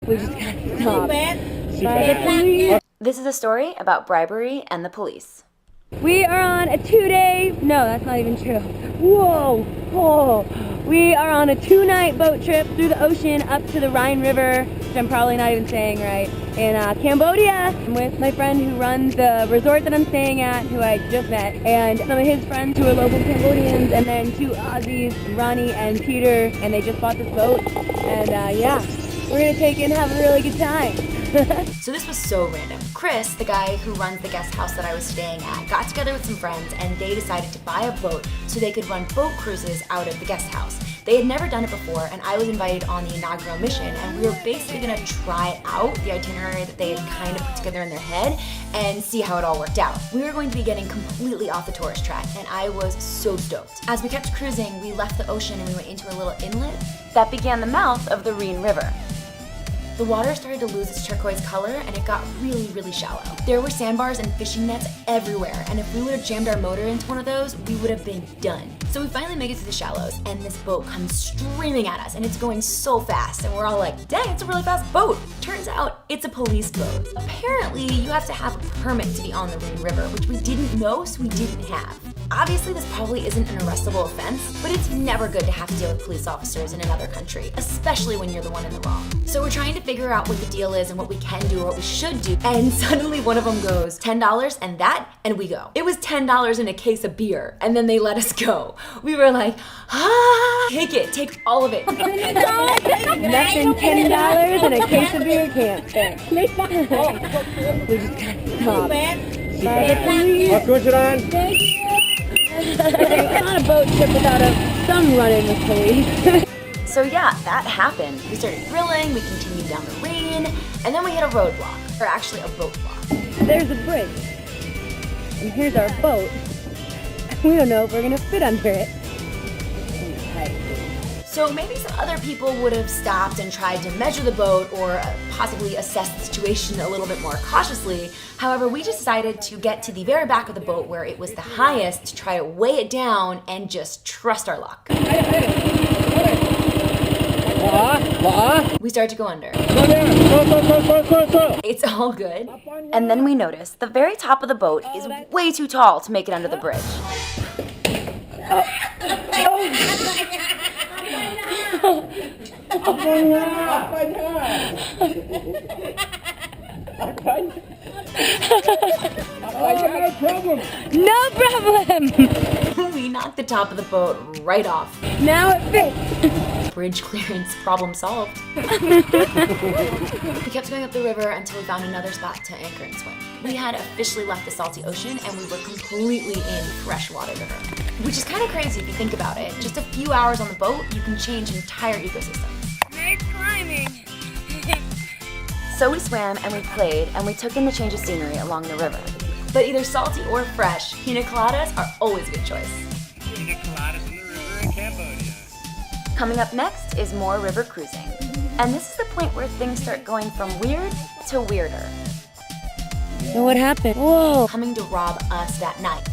We just got stopped by the police. This is a story about bribery and the police. We are on a 2-day, no, that's not even true. Whoa, oh. We are on a 2-night boat trip through the ocean up to the Rhine River, which I'm probably not even saying right, in Cambodia. I'm with my friend who runs the resort that I'm staying at, who I just met, and some of his friends who are local Cambodians, and then 2 Aussies, Ronnie and Peter, and they just bought this boat, and yeah, we're gonna take it and have a really good time. So this was so random. Chris, the guy who runs the guest house that I was staying at, got together with some friends and they decided to buy a boat so they could run boat cruises out of the guest house. They had never done it before and I was invited on the inaugural mission and we were basically gonna try out the itinerary that they had kind of put together in their head and see how it all worked out. We were going to be getting completely off the tourist track and I was so stoked. As we kept cruising, we left the ocean and we went into a little inlet that began the mouth of the Rhine River. The water started to lose its turquoise color and it got really, really shallow. There were sandbars and fishing nets everywhere, and if we would have jammed our motor into one of those, we would have been done. So we finally make it to the shallows, and this boat comes streaming at us, and it's going so fast, and we're all like, dang, it's a really fast boat. Turns out, it's a police boat. Apparently, you have to have a permit to be on the Rhine River, which we didn't know, so we didn't have. Obviously, this probably isn't an arrestable offense, but it's never good to have to deal with police officers in another country, especially when you're the one in the wrong. So we're trying to figure out what the deal is and what we can do or what we should do, and suddenly one of them goes, $10 and that, and we go. It was $10 in a case of beer, and then they let us go. We were like, take it, take all of it. Nothing $10 and a case of beer can't fix. We just got stopped by the police. Thank you. It's not a boat trip without some run-in with police. So yeah, that happened. We started grilling, we continued down the Rhine, and then we hit a roadblock, or actually a boat block. There's a bridge, and here's our boat. We don't know if we're gonna fit under it. So maybe some other people would have stopped and tried to measure the boat or possibly assess the situation a little bit more cautiously. However, we decided to get to the very back of the boat where it was the highest to try to weigh it down and just trust our luck. We start to go under. It's all good. And then we notice the very top of the boat is way too tall to make it under the bridge. No problem! We knocked the top of the boat right off. Now it fits. Bridge clearance, problem solved. We kept going up the river until we found another spot to anchor and swim. We had officially left the salty ocean and we were completely in freshwater river. Which is kind of crazy if you think about it. Just a few hours on the boat, you can change entire ecosystems. Nice climbing. So we swam and we played and we took in the change of scenery along the river. But either salty or fresh, pina coladas are always a good choice. Pina coladas in the river in Cambodia. Coming up next is more river cruising. And this is the point where things start going from weird to weirder. So what happened? Whoa. Coming to rob us that night.